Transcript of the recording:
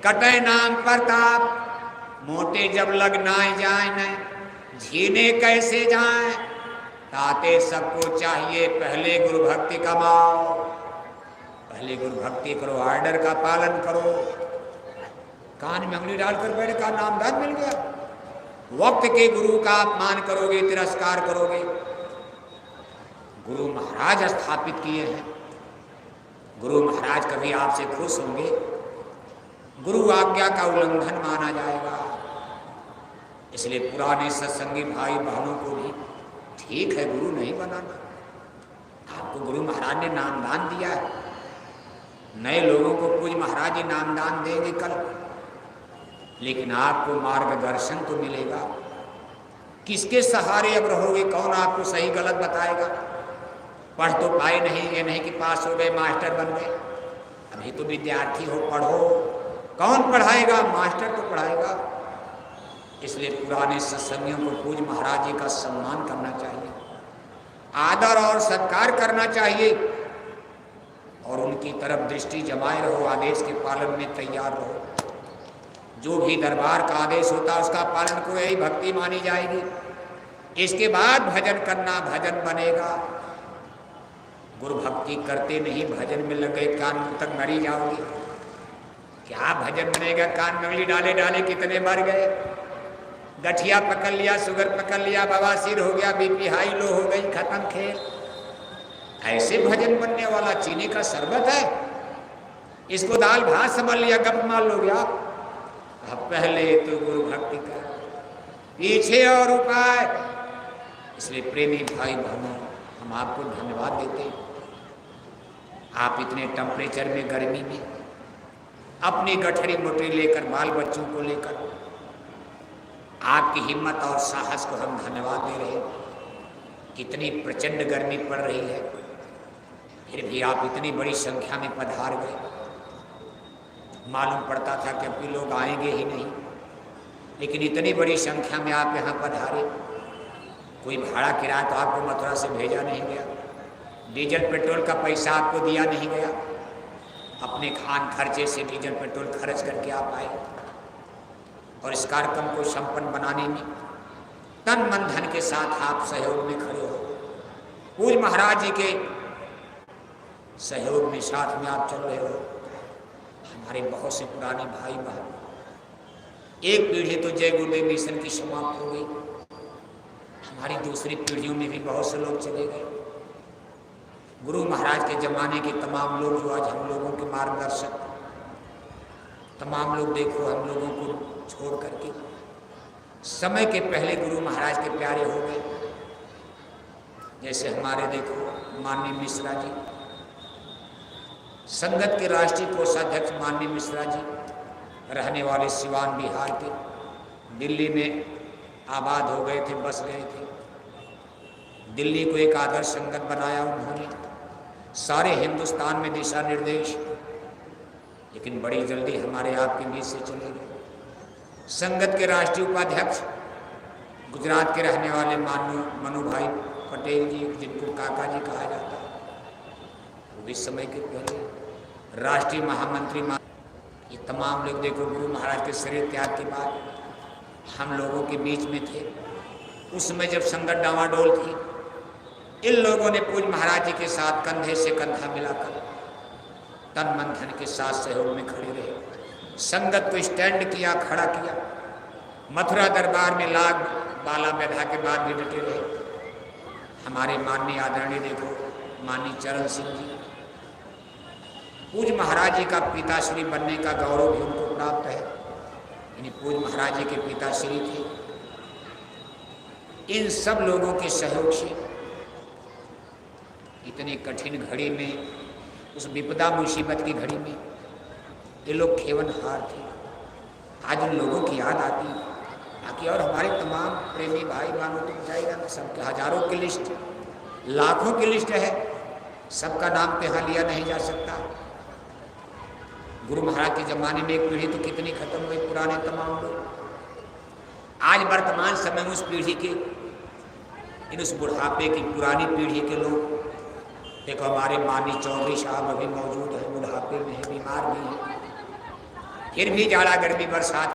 कटे नाम प्रताप, मोटे जब लग नाय जाए न, झीने कैसे जाए, ताते सबको चाहिए पहले गुरु भक्ति कमाओ। पहले गुरु भक्ति करो, आर्डर का पालन करो। कान में उंगली डालकर बैठे का नामदान मिल गया। वक्त के गुरु का अपमान करोगे, तिरस्कार करोगे। गुरु महाराज स्थापित किए हैं, गुरु महाराज कभी आपसे खुश होंगे? गुरु आज्ञा का उल्लंघन माना जाएगा। इसलिए पुराने सत्संगी भाई बहनों को भी ठीक है गुरु नहीं बनाना। आपको गुरु महाराज ने नामदान दिया है, नए लोगों को पूज महाराज जी नामदान देंगे कल, लेकिन आपको मार्गदर्शन तो मिलेगा। किसके सहारे अब रहोगे? कौन आपको सही गलत बताएगा? पढ़ तो पाए नहीं, ये नहीं कि पास हो गए मास्टर बन गए। अभी तो विद्यार्थी हो, पढ़ो। कौन पढ़ाएगा? मास्टर तो पढ़ाएगा। इसलिए पुराने सत्संगियों को पूज महाराज जी का सम्मान करना चाहिए, आदर और सत्कार करना चाहिए, और उनकी तरफ दृष्टि जमाए रहो। आदेश के पालन में तैयार रहो। जो भी दरबार का आदेश होता है उसका पालन को यही भक्ति मानी जाएगी। इसके बाद भजन करना, भजन बनेगा। गुरु भक्ति करते नहीं, भजन में लगे कान तक मरी जाओगे। क्या भजन बनेगा? कान में उंगली डाले डाले कितने मर गए। गठिया पकड़ लिया, शुगर पकड़ लिया, बवासीर हो गया, बीपी हाई लो हो गई, खत्म खेल। ऐसे भजन बनने वाला चीनी का शरबत है? इसको दाल भात समझ लिया, गप मान लोगे आप। अब पहले तो गुरु भक्ति का, पीछे और उपाय। इसलिए प्रेमी भाई बहनों, हम आपको धन्यवाद देते हैं। आप इतने टेम्परेचर में, गर्मी में, अपनी गठरी मोटरी लेकर, बाल बच्चों को लेकर, आपकी हिम्मत और साहस को हम धन्यवाद दे रहे हैं। कितनी प्रचंड गर्मी पड़ रही है, फिर भी आप इतनी बड़ी संख्या में पधार गए। मालूम पड़ता था कि अभी लोग आएंगे ही नहीं, लेकिन इतनी बड़ी संख्या में आप यहाँ पधारे। कोई भाड़ा किराया तो आपको मथुरा से भेजा नहीं गया, डीजल पेट्रोल का पैसा आपको दिया नहीं गया। अपने खान खर्चे से डीजल पेट्रोल खर्च करके आप आए, और इस कार्यक्रम को संपन्न बनाने में तन मन धन के साथ आप सहयोग में खड़े हो। पूज महाराज जी के सहयोग में, साथ में आप चल रहे हो। हमारे बहुत से पुराने भाई बहन, एक पीढ़ी तो जय गुरुदेव मिशन की समाप्त हो गई, हमारी दूसरी पीढ़ियों में भी बहुत से लोग चले गए। गुरु महाराज के जमाने के तमाम लोग जो आज हम लोगों के मार्गदर्शक, तमाम लोग देखो हम लोगों को छोड़ करके समय के पहले गुरु महाराज के प्यारे हो गए। जैसे हमारे देखो माननीय मिश्रा जी, संगत के राष्ट्रीय कोषाध्यक्ष माननीय मिश्रा जी, रहने वाले सिवान बिहार के, दिल्ली में आबाद हो गए थे, बस गए थे। दिल्ली को एक आदर्श संगत बनाया उन्होंने, सारे हिंदुस्तान में दिशा निर्देश, लेकिन बड़ी जल्दी हमारे आपके बीच से चले गए। संगत के राष्ट्रीय उपाध्यक्ष गुजरात के रहने वाले मनु भाई पटेल जी, जिनको काका जी कहा जाता है, वो भी समय के पहले राष्ट्रीय महामंत्री, ये तमाम लोग देखो गुरु महाराज के शरीर त्याग के बाद हम लोगों के बीच में थे। उस समय जब संगत डावाडोल थी, इन लोगों ने पूज महाराज जी के साथ कंधे से कंधा मिलाकर तन मन धन के साथ सहयोग में खड़े रहे, संगत को स्टैंड किया, खड़ा किया। मथुरा दरबार में लाग बाला बैठा के बाद भी डटे रहे। हमारे माननीय आदरणीय देखो माननीय चरण सिंह जी, पूज महाराज जी का पिताश्री बनने का गौरव भी उनको प्राप्त है। यानी पूज महाराज जी के पिताश्री थे। इन सब लोगों के सहयोग से इतनी कठिन घड़ी में, उस विपदा मुसीबत की घड़ी में ये लोग खेवनहार थे। आज उन लोगों की याद आती, बाकी और हमारे तमाम प्रेमी भाई बहनों तो जाएगा ना, सबके हजारों की लिस्ट, लाखों की लिस्ट है, सबका नाम तो यहाँ लिया नहीं जा सकता। गुरु महाराज के जमाने में एक पीढ़ी तो कितनी खत्म हुई, पुराने तमाम लोग। आज वर्तमान समय में उस पीढ़ी के, इन उस बुढ़ापे की पुरानी पीढ़ी के लोग देखो, हमारे माननीय चौधरी साहब अभी मौजूद हैं, बुढ़ापे में है, बीमार भी हैं। फिर भी जाड़ा गर्मी बरसात